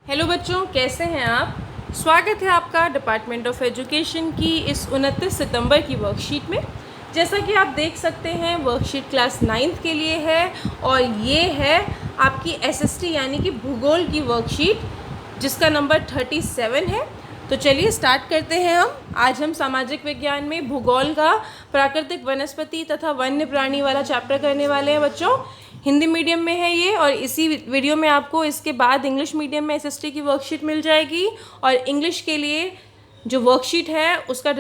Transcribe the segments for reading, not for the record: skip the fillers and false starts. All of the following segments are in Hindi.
हेलो बच्चों, कैसे हैं आप। स्वागत है आपका डिपार्टमेंट ऑफ एजुकेशन की इस 29 सितंबर की वर्कशीट में। जैसा कि आप देख सकते हैं, वर्कशीट क्लास 9th के लिए है और ये है आपकी एसएसटी यानी कि भूगोल की वर्कशीट, जिसका नंबर 37 है। तो चलिए स्टार्ट करते हैं। आज हम सामाजिक विज्ञान में भूगोल का प्राकृतिक वनस्पति तथा वन्य प्राणी वाला चैप्टर करने वाले हैं बच्चों। हिंदी मीडियम में है ये, और इसी वीडियो में आपको इसके बाद इंग्लिश मीडियम में एसएसटी की वर्कशीट मिल जाएगी। और इंग्लिश के लिए जो वर्कशीट है उसका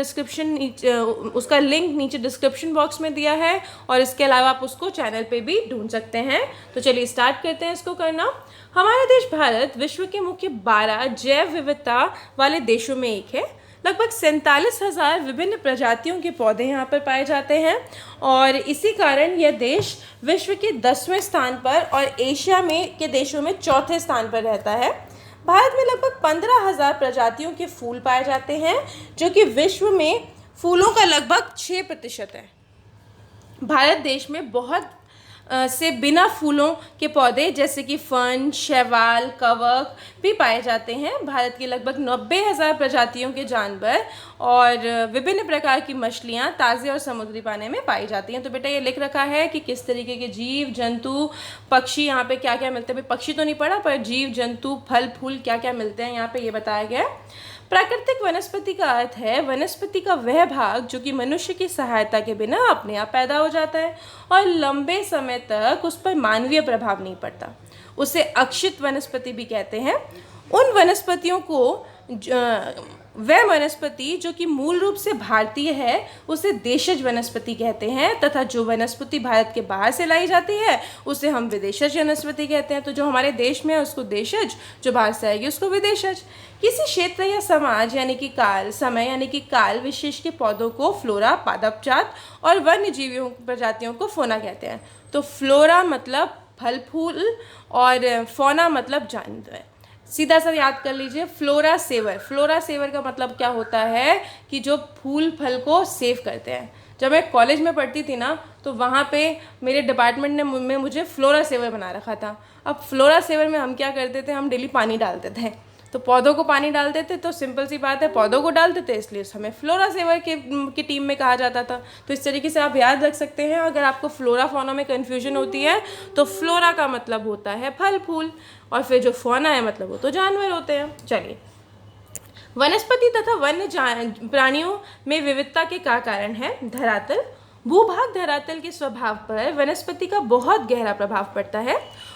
उसका लिंक नीचे डिस्क्रिप्शन बॉक्स में दिया है, और इसके अलावा आप उसको चैनल पे भी ढूंढ सकते हैं। तो चलिए स्टार्ट करते हैं इसको करना। हमारा देश भारत विश्व के मुख्य 12 जैव विविधता वाले देशों में एक है। लगभग 47,000 विभिन्न प्रजातियों के पौधे यहाँ पर पाए जाते हैं, और इसी कारण यह देश विश्व के 10वें स्थान पर और एशिया में के देशों में 4थे स्थान पर रहता है। भारत में लगभग 15,000 प्रजातियों के फूल पाए जाते हैं, जो कि विश्व में फूलों का लगभग 6% है। भारत देश में बहुत से बिना फूलों के पौधे जैसे कि फर्न, शैवाल, कवक भी पाए जाते हैं। भारत की लगभग 90,000 प्रजातियों के जानवर और विभिन्न प्रकार की मछलियाँ ताज़े और समुद्री पानी में पाई जाती हैं। तो बेटा ये लिख रखा है कि किस तरीके के जीव जंतु पक्षी यहाँ पे क्या क्या मिलते हैं। पक्षी तो नहीं पढ़ा, पर जीव जंतु फल फूल क्या क्या मिलते हैं यहाँ पे ये बताया गया है। प्राकृतिक वनस्पति का अर्थ है वनस्पति का वह भाग जो कि मनुष्य की सहायता के बिना अपने आप पैदा हो जाता है और लंबे समय तक उस पर मानवीय प्रभाव नहीं पड़ता। उसे अक्षित वनस्पति भी कहते हैं। उन वनस्पतियों को वह वनस्पति जो कि मूल रूप से भारतीय है उसे देशज वनस्पति कहते हैं, तथा जो वनस्पति भारत के बाहर से लाई जाती है उसे हम विदेशज वनस्पति कहते हैं। तो जो हमारे देश में है उसको देशज, जो बाहर से आएगी उसको विदेशज। किसी क्षेत्र या समाज यानी कि काल, समय यानी कि काल विशेष के पौधों को फ्लोरा, पादपजात और वन्य जीवियों प्रजातियों को फोना कहते हैं। तो फ्लोरा मतलब फल फूल और फोना मतलब जानवर। सीधा सा याद कर लीजिए, फ्लोरा सेवर। फ्लोरा सेवर का मतलब क्या होता है कि जो फूल फल को सेव करते हैं। जब मैं कॉलेज में पढ़ती थी ना, तो वहाँ पे मेरे डिपार्टमेंट ने मुझे फ्लोरा सेवर बना रखा था। अब फ्लोरा सेवर में हम क्या करते थे, हम डेली पानी डालते थे। तो पौधों को पानी डालते थे, तो सिंपल सी बात है पौधों को डालते थे, इसलिए हमें फ्लोरा सेवर की टीम में कहा जाता था। तो इस तरीके से आप याद रख सकते हैं। अगर आपको फ्लोरा फौना में कन्फ्यूजन होती है तो फ्लोरा का मतलब होता है फल फूल, और फिर जो फौना है मतलब वो तो जानवर होते हैं। चलिए, वनस्पति तथा वन्य प्राणियों में विविधता के क्या कारण है। धरातल। भूभाग धरातल के स्वभाव पर वनस्पति का बहुत गहरा प्रभाव पड़ता है।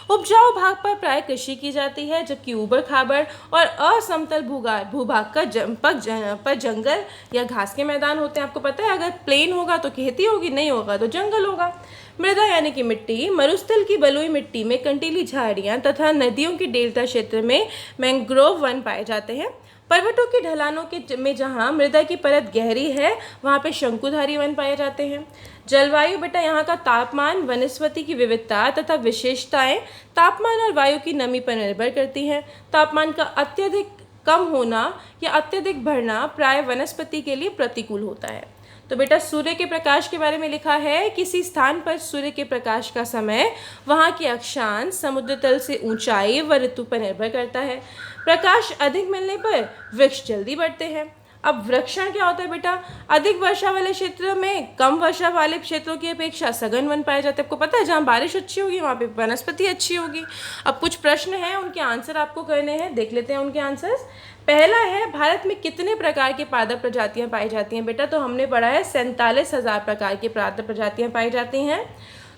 उपजाऊ भाग पर प्राय कृषि की जाती है, जबकि ऊबड़ खाबड़ और असमतल भूभाग पर जंगल या घास के मैदान होते हैं। आपको पता है, अगर प्लेन होगा तो खेती होगी, नहीं होगा तो जंगल होगा। मृदा यानी कि मिट्टी। मरुस्थल की बलुई मिट्टी में कंटीली झाड़ियाँ तथा नदियों के डेल्टा क्षेत्र में मैंग्रोव वन पाए जाते हैं। पर्वतों की ढलानों में जहाँ मृदा की परत गहरी है वहाँ पे शंकुधारी वन पाए जाते हैं। जलवायु बेटा, यहाँ का तापमान वनस्पति की विविधता तथा विशेषताएं तापमान और वायु की नमी पर निर्भर करती हैं। तापमान का अत्यधिक कम होना या अत्यधिक बढ़ना प्राय वनस्पति के लिए प्रतिकूल होता है। तो बेटा, सूर्य के प्रकाश के बारे में लिखा है, किसी स्थान पर सूर्य के प्रकाश का समय वहाँ के अक्षांश, समुद्र तल से ऊंचाई व ऋतु पर निर्भर करता है। प्रकाश अधिक मिलने पर वृक्ष जल्दी बढ़ते हैं। अब वृक्षण क्या होता है बेटा, अधिक वर्षा वाले क्षेत्रों में कम वर्षा वाले क्षेत्रों की अपेक्षा सघन वन पाए जाते हैं। आपको पता है, जहाँ बारिश अच्छी होगी वहाँ पे वनस्पति अच्छी होगी। अब कुछ प्रश्न हैं, उनके आंसर आपको करने हैं, देख लेते हैं उनके आंसर्स। पहला है, भारत में कितने प्रकार के पादप प्रजातियां पाई जाती हैं बेटा। तो हमने पढ़ा है 47,000 प्रकार की पादप प्रजातियां पाई जाती हैं।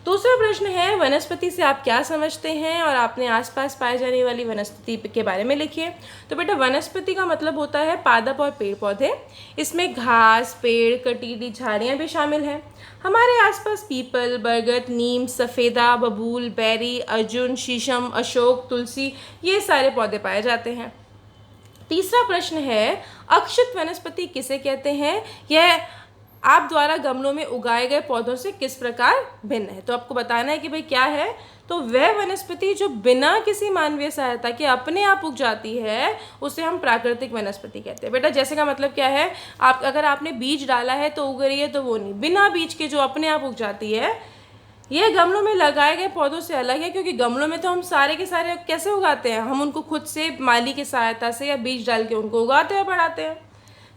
दूसरा प्रश्न है, वनस्पति से आप क्या समझते हैं और आपने आसपास पाए जाने वाली वनस्पति के बारे में लिखिए। तो बेटा, वनस्पति का मतलब होता है पादप और पेड़ पौधे। इसमें घास, पेड़, कटीली झाड़ियाँ भी शामिल हैं। हमारे आसपास पीपल, बरगद, नीम, सफ़ेदा, बबूल, बैरी, अर्जुन, शीशम, अशोक, तुलसी, ये सारे पौधे पाए जाते हैं। तीसरा प्रश्न है, अक्षित वनस्पति किसे कहते हैं। यह आप द्वारा गमलों में उगाए गए पौधों से किस प्रकार भिन्न है। तो आपको बताना है कि भाई क्या है। तो वह वनस्पति जो बिना किसी मानवीय सहायता के अपने आप उग जाती है उसे हम प्राकृतिक वनस्पति कहते हैं। बेटा, जैसे का मतलब क्या है, अगर आपने बीज डाला है तो उग रही है, तो वो नहीं। बिना बीज के जो अपने आप उग जाती है ये गमलों में लगाए गए पौधों से अलग है, क्योंकि गमलों में तो हम सारे के सारे कैसे उगाते हैं, हम उनको खुद से माली की सहायता से या बीज डाल के उनको उगाते हैं, बढ़ाते हैं।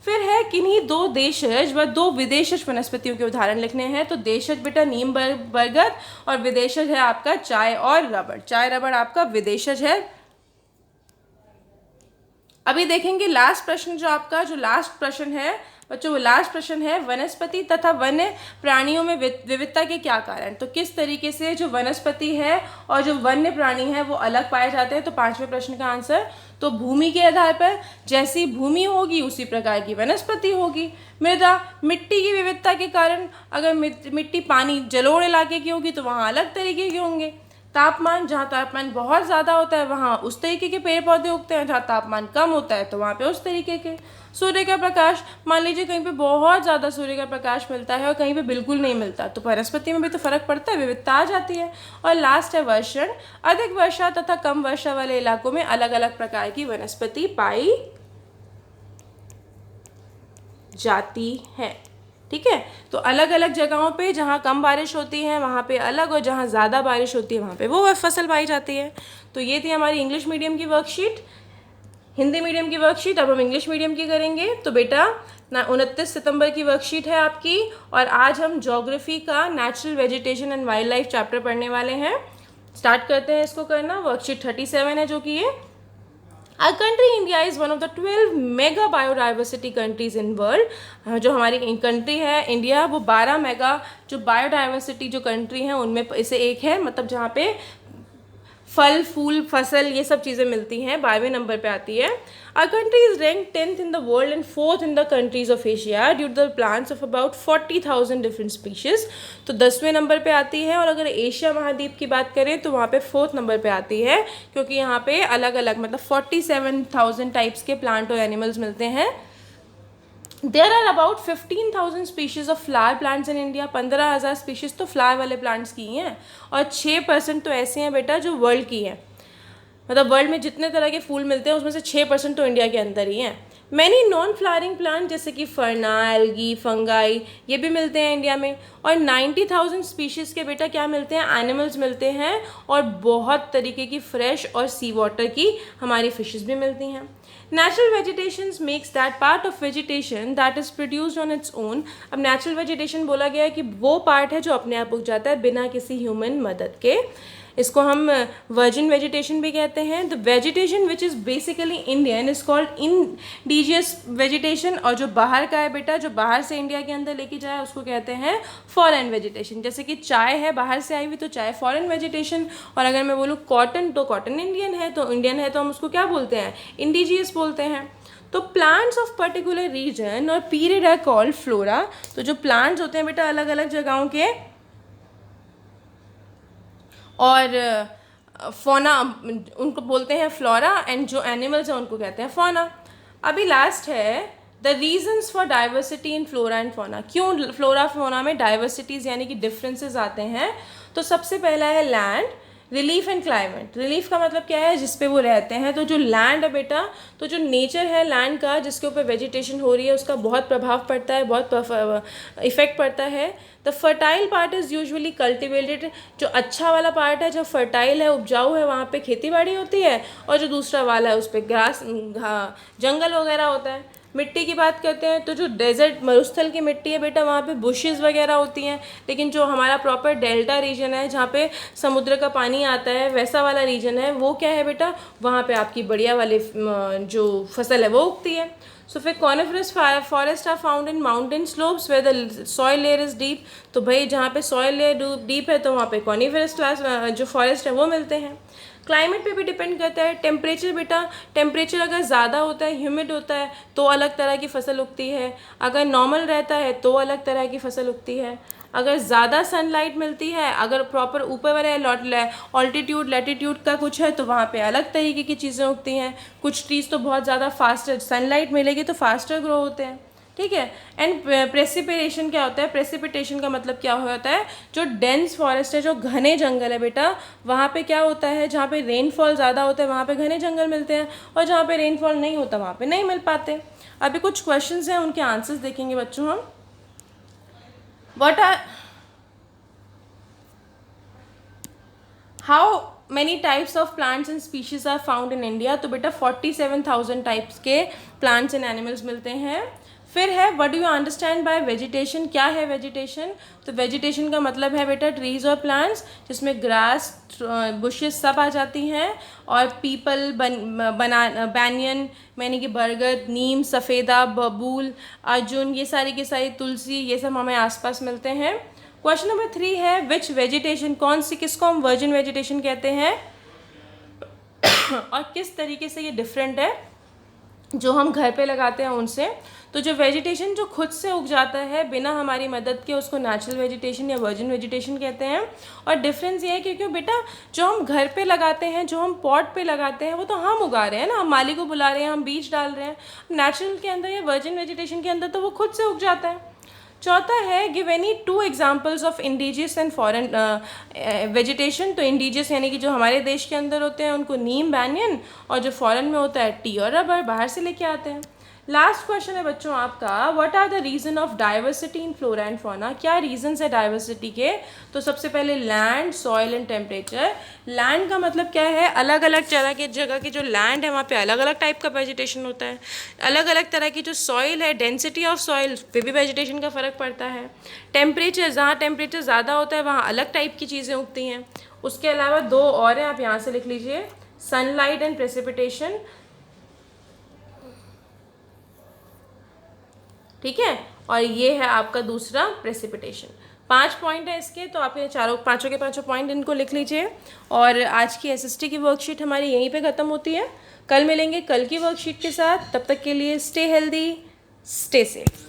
फिर है किन्हीं दो देशज व दो विदेशज वनस्पतियों के उदाहरण लिखने हैं। तो देशज बेटा नीम बरगद, और विदेशज है आपका चाय और रबड़। चाय रबड़ आपका विदेशज है। अभी देखेंगे लास्ट प्रश्न, जो आपका जो लास्ट प्रश्न है बच्चों, वो लास्ट प्रश्न है वनस्पति तथा वन्य प्राणियों में विविधता के क्या कारण। तो किस तरीके से जो वनस्पति है और जो वन्य प्राणी है वो अलग पाए जाते हैं। तो 5वें प्रश्न का आंसर, तो भूमि के आधार पर जैसी भूमि होगी उसी प्रकार की वनस्पति होगी। मृदा, मिट्टी की विविधता के कारण, अगर मिट्टी पानी जलोढ़ इलाके की होगी तो वहाँ अलग तरीके के होंगे। तापमान, जहाँ तापमान बहुत ज़्यादा होता है वहाँ उस तरीके के पेड़ पौधे उगते हैं, जहाँ तापमान कम होता है तो वहाँ पे उस तरीके के। सूर्य का प्रकाश, मान लीजिए कहीं पे बहुत ज़्यादा सूर्य का प्रकाश मिलता है और कहीं पे बिल्कुल नहीं मिलता, तो वनस्पति में भी तो फर्क पड़ता है, विविधता आ जाती है। और लास्ट है वर्षण, अधिक वर्षा तथा कम वर्षा वाले इलाकों में अलग अलग प्रकार की वनस्पति पाई जाती है। ठीक है, तो अलग अलग जगहों पे जहाँ कम बारिश होती है वहाँ पे अलग, और जहाँ ज़्यादा बारिश होती है वहाँ पे वो फसल पाई जाती है। तो ये थी हमारी इंग्लिश मीडियम की वर्कशीट। हिंदी मीडियम की वर्कशीट अब हम इंग्लिश मीडियम की करेंगे। तो बेटा 29 सितंबर की वर्कशीट है आपकी, और आज हम ज्योग्राफी का natural vegetation and wild life chapter पढ़ने वाले हैं। स्टार्ट करते हैं इसको करना। वर्कशीट 37 है जो कि ये Our country India is one of the 12 mega biodiversity countries in world. जो हमारी कंट्री है इंडिया, वो 12 मेगा जो बायोडाइवर्सिटी जो कंट्री हैं उनमें इसे एक है, मतलब जहाँ पे फल फूल फसल ये सब चीज़ें मिलती हैं, 12वें नंबर पे आती है। Our country is ranked 10th in the world and 4th in the countries of Asia due to the plants of about 40,000 different species। तो 10वें नंबर पे आती है। और अगर एशिया महाद्वीप की बात करें तो वहाँ पे 4th नंबर पे आती है, क्योंकि यहाँ पे अलग अलग मतलब 47,000 टाइप्स के प्लांट और एनिमल्स मिलते हैं। There are about 15,000 species of flower plants in India। 15,000 species तो फ्लावर वाले प्लांट्स की हैं, और 6% तो ऐसे हैं बेटा जो वर्ल्ड की हैं, मतलब वर्ल्ड में जितने तरह के फूल मिलते हैं उसमें से 6% तो इंडिया के अंदर ही हैं। मैनी नॉन फ्लावरिंग प्लांट जैसे कि फरना, एल्गी, फंगाई ये भी मिलते हैं इंडिया में। और 90,000 स्पीशीज़ के बेटा क्या मिलते हैं, एनिमल्स मिलते हैं, और बहुत तरीके की फ्रेश और सी वाटर की हमारी फिशेस भी मिलती हैं। Natural vegetation makes that part of vegetation that is produced on its own. अब नेचुरल वेजिटेशन बोला गया है कि वो पार्ट है जो अपने आप उग जाता है बिना किसी ह्यूमन मदद के। इसको हम वर्जिन वेजिटेशन भी कहते हैं। The vegetation which is basically Indian is called indigenous vegetation. और जो बाहर का है बेटा, जो बाहर से इंडिया के अंदर लेके जाए उसको कहते हैं फॉरेन वेजिटेशन। जैसे कि चाय है बाहर से आई हुई तो चाय फॉरेन वेजिटेशन। और अगर मैं बोलूँ कॉटन, तो कॉटन इंडियन है, तो इंडियन है तो हम उसको क्या बोलते हैं, इंडिजियस बोलते हैं। तो प्लांट्स ऑफ पर्टिकुलर रीजन और पीरियड आर कॉल्ड फ्लोरा। तो जो प्लांट्स होते हैं बेटा अलग अलग जगहों के, और फोना उनको बोलते हैं फ्लोरा, एंड जो एनिमल्स हैं उनको कहते हैं फोना। अभी लास्ट है the reasons for diversity in flora and fauna. क्यों फ्लोरा फोना में डाइवर्सिटीज़ यानी कि डिफरेंसेस आते हैं। तो सबसे पहला है land, relief and climate. Relief का मतलब क्या है, जिस पे वो रहते हैं। तो जो लैंड है बेटा, तो जो नेचर है लैंड का जिसके ऊपर वेजिटेशन हो रही है उसका बहुत प्रभाव पड़ता है, बहुत इफेक्ट पड़ता है। The fertile part is usually cultivated. जो अच्छा वाला पार्ट है, जो फर्टाइल है, उपजाऊ है, वहाँ पे खेती बाड़ी होती है। और जो दूसरा वाला है उस पर घास जंगल वगैरह होता है। मिट्टी की बात करते हैं तो जो डेजर्ट मरुस्थल की मिट्टी है बेटा वहाँ पे बुशेस वगैरह होती हैं। लेकिन जो हमारा प्रॉपर डेल्टा रीजन है जहाँ पे समुद्र का पानी आता है, वैसा वाला रीजन है, वो क्या है बेटा, वहाँ पे आपकी बढ़िया वाली जो फसल है वो उगती है। सो फिर coniferous forest are found in mountain slopes where the soil layer is deep. तो भाई जहाँ पे सॉइल लेयर डीप है तो वहाँ पे कॉनिफरस क्लास जो फॉरेस्ट है वो मिलते हैं। क्लाइमेट पे भी डिपेंड करता है। टेम्परेचर बेटा, टेम्परेचर अगर ज़्यादा होता है, ह्यूमिड होता है, तो अलग तरह की फसल उगती है। अगर नॉर्मल रहता है तो अलग तरह की फसल उगती है। अगर ज़्यादा सनलाइट मिलती है, अगर प्रॉपर ऊपर वाले ऑल्टीट्यूड लैटिट्यूड का कुछ है तो वहाँ पे अलग तरीके की चीज़ें उगती हैं। कुछ ट्रीज़ तो बहुत ज़्यादा फास्टर सनलाइट मिलेगी तो फास्टर ग्रो होते हैं। ठीक है। एंड प्रेसिपिटेशन क्या होता है, प्रेसिपिटेशन का मतलब क्या होता है, जो डेंस फॉरेस्ट है, जो घने जंगल है बेटा, वहाँ पे क्या होता है, जहाँ पे रेनफॉल ज़्यादा होता है वहाँ पे घने जंगल मिलते हैं, और जहाँ पे रेनफॉल नहीं होता वहाँ पे नहीं मिल पाते। अभी कुछ क्वेश्चंस हैं उनके आंसर्स देखेंगे बच्चों हम। What are how many types of plants and species are found in India, तो बेटा 47,000 टाइप्स के प्लांट्स एंड एनिमल्स मिलते हैं। फिर है what do you understand by vegetation, क्या है वेजिटेशन, तो वेजिटेशन का मतलब है बेटा ट्रीज और प्लांट्स, जिसमें ग्रास, बुशेस सब आ जाती हैं, और पीपल, बैनियन यानी कि बरगद, नीम, सफ़ेदा, बबूल, अर्जुन, ये सारी की सारी, तुलसी, ये सब हमें आसपास मिलते हैं। क्वेश्चन नंबर 3 है विच वेजिटेशन, कौन सी, किसको हम वर्जिन वेजिटेशन कहते हैं और किस तरीके से ये डिफरेंट है जो हम घर पे लगाते हैं उनसे। तो जो वेजिटेशन जो खुद से उग जाता है बिना हमारी मदद के, उसको नेचुरल वेजिटेशन या वर्जिन वेजिटेशन कहते हैं। और डिफरेंस ये है क्योंकि बेटा जो हम घर पे लगाते हैं, जो हम पॉट पे लगाते हैं, वो तो हम उगा रहे हैं ना, हम माली को बुला रहे हैं, हम बीज डाल रहे हैं। नेचुरल के अंदर या वर्जिन वेजिटेशन के अंदर तो वो खुद से उग जाता है। चौथा है give any 2 examples of indigenous and foreign vegetation, तो इंडिजियस यानी कि जो हमारे देश के अंदर होते हैं उनको नीम, बैनियन, और जो फॉरेन में होता है टी और रबर, बाहर से लेके आते हैं। लास्ट क्वेश्चन है बच्चों आपका, what are the reason of diversity in flora and fauna, क्या रीजंस है डाइवर्सिटी के। तो सबसे पहले land, soil and temperature. Land का मतलब क्या है, अलग अलग तरह के जगह के जो लैंड है वहाँ पे अलग अलग टाइप का वेजिटेशन होता है। अलग अलग तरह की जो सॉइल है, डेंसिटी ऑफ सॉइल पे भी वेजिटेशन का फ़र्क पड़ता है। टेम्परेचर, जहाँ टेम्परेचर ज़्यादा होता है वहाँ अलग टाइप की चीज़ें उगती हैं। उसके अलावा 2 और हैं, आप यहाँ से लिख लीजिए, सनलाइट एंड प्रेसिपिटेशन, ठीक है, और ये है आपका दूसरा प्रेसिपिटेशन। 5 पॉइंट है इसके, तो आप ये पाँचों के पाँचों पॉइंट इनको लिख लीजिए। और आज की एसएसटी की वर्कशीट हमारी यहीं पे ख़त्म होती है। कल मिलेंगे कल की वर्कशीट के साथ, तब तक के लिए स्टे हेल्दी, स्टे सेफ।